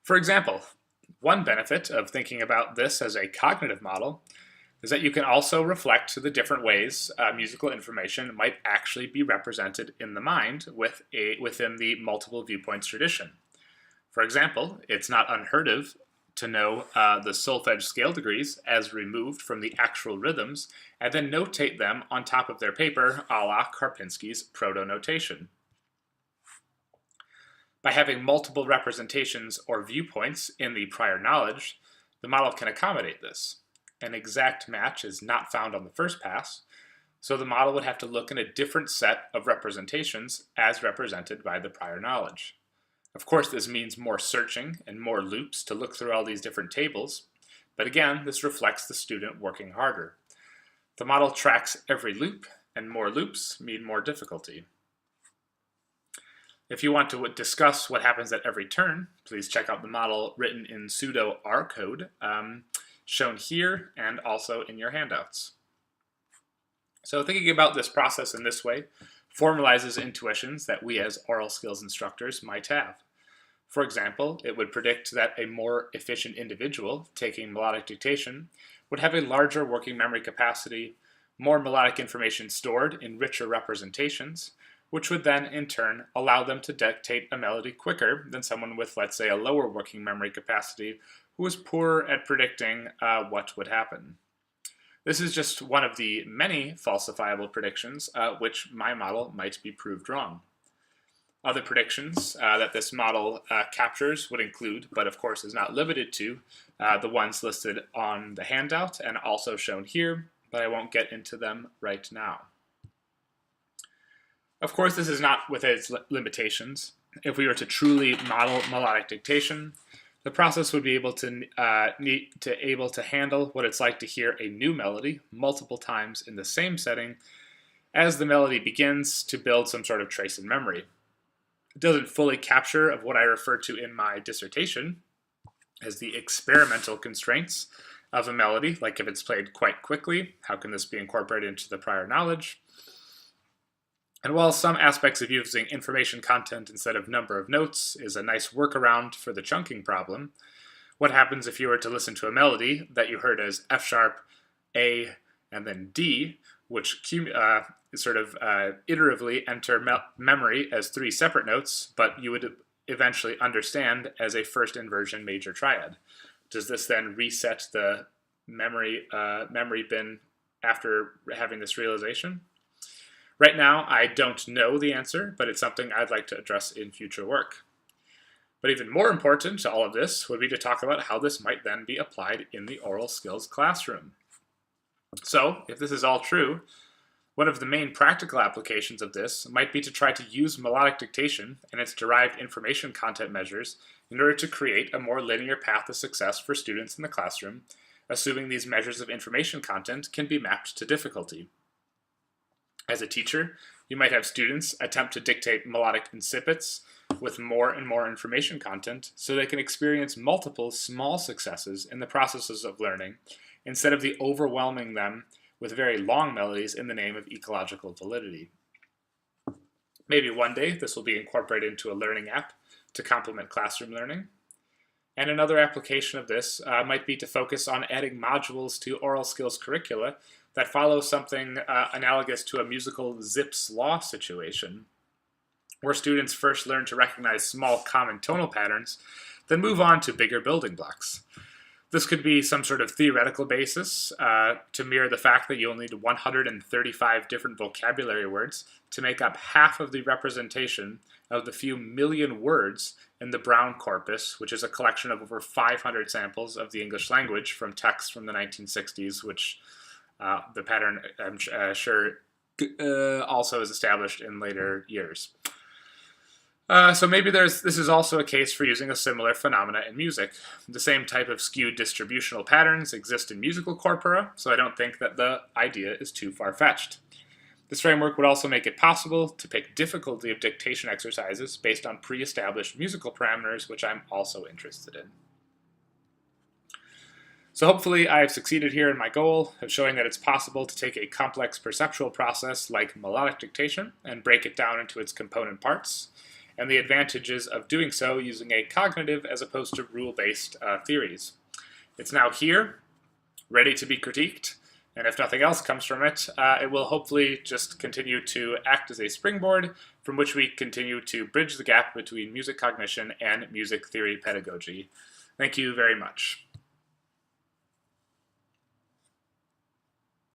For example, one benefit of thinking about this as a cognitive model is that you can also reflect the different ways musical information might actually be represented in the mind within the multiple viewpoints tradition. For example, it's not unheard of to know the solfege scale degrees as removed from the actual rhythms and then notate them on top of their paper a la Karpinski's proto-notation. By having multiple representations or viewpoints in the prior knowledge, the model can accommodate this. An exact match is not found on the first pass, so the model would have to look in a different set of representations as represented by the prior knowledge. Of course, this means more searching and more loops to look through all these different tables, but again, this reflects the student working harder. The model tracks every loop, and more loops mean more difficulty. If you want to discuss what happens at every turn, please check out the model written in pseudo R code, shown here and also in your handouts. So thinking about this process in this way formalizes intuitions that we as oral skills instructors might have. For example, it would predict that a more efficient individual taking melodic dictation would have a larger working memory capacity, more melodic information stored in richer representations, which would then in turn allow them to dictate a melody quicker than someone with, let's say, a lower working memory capacity who was poorer at predicting what would happen. This is just one of the many falsifiable predictions which my model might be proved wrong. Other predictions that this model captures would include, but of course is not limited to, the ones listed on the handout and also shown here, but I won't get into them right now. Of course, this is not without its limitations. If we were to truly model melodic dictation, the process would be able to handle what it's like to hear a new melody multiple times in the same setting as the melody begins to build some sort of trace in memory. It doesn't fully capture of what I refer to in my dissertation as the experimental constraints of a melody, like if it's played quite quickly, how can this be incorporated into the prior knowledge? And while some aspects of using information content instead of number of notes is a nice workaround for the chunking problem, what happens if you were to listen to a melody that you heard as F sharp, A, and then D, which iteratively enter memory as three separate notes, but you would eventually understand as a first inversion major triad? Does this then reset the memory bin after having this realization? Right now, I don't know the answer, but it's something I'd like to address in future work. But even more important to all of this would be to talk about how this might then be applied in the oral skills classroom. So, if this is all true, one of the main practical applications of this might be to try to use melodic dictation and its derived information content measures in order to create a more linear path to success for students in the classroom, assuming these measures of information content can be mapped to difficulty. As a teacher, you might have students attempt to dictate melodic incipits with more and more information content so they can experience multiple small successes in the processes of learning instead of the overwhelming them with very long melodies in the name of ecological validity. Maybe one day this will be incorporated into a learning app to complement classroom learning. And another application of this might be to focus on adding modules to oral skills curricula that follow something analogous to a musical Zipf's Law situation, where students first learn to recognize small common tonal patterns, then move on to bigger building blocks. This could be some sort of theoretical basis to mirror the fact that you only need 135 different vocabulary words to make up half of the representation of the few million words in the Brown corpus, which is a collection of over 500 samples of the English language from texts from the 1960s, which the pattern, I'm sure, also is established in later years. So maybe this is also a case for using a similar phenomena in music. The same type of skewed distributional patterns exist in musical corpora, so I don't think that the idea is too far-fetched. This framework would also make it possible to pick difficulty of dictation exercises based on pre-established musical parameters, which I'm also interested in. So hopefully I have succeeded here in my goal of showing that it's possible to take a complex perceptual process like melodic dictation and break it down into its component parts, and the advantages of doing so using a cognitive as opposed to rule-based theories. It's now here, ready to be critiqued, and if nothing else comes from it, it will hopefully just continue to act as a springboard from which we continue to bridge the gap between music cognition and music theory pedagogy. Thank you very much.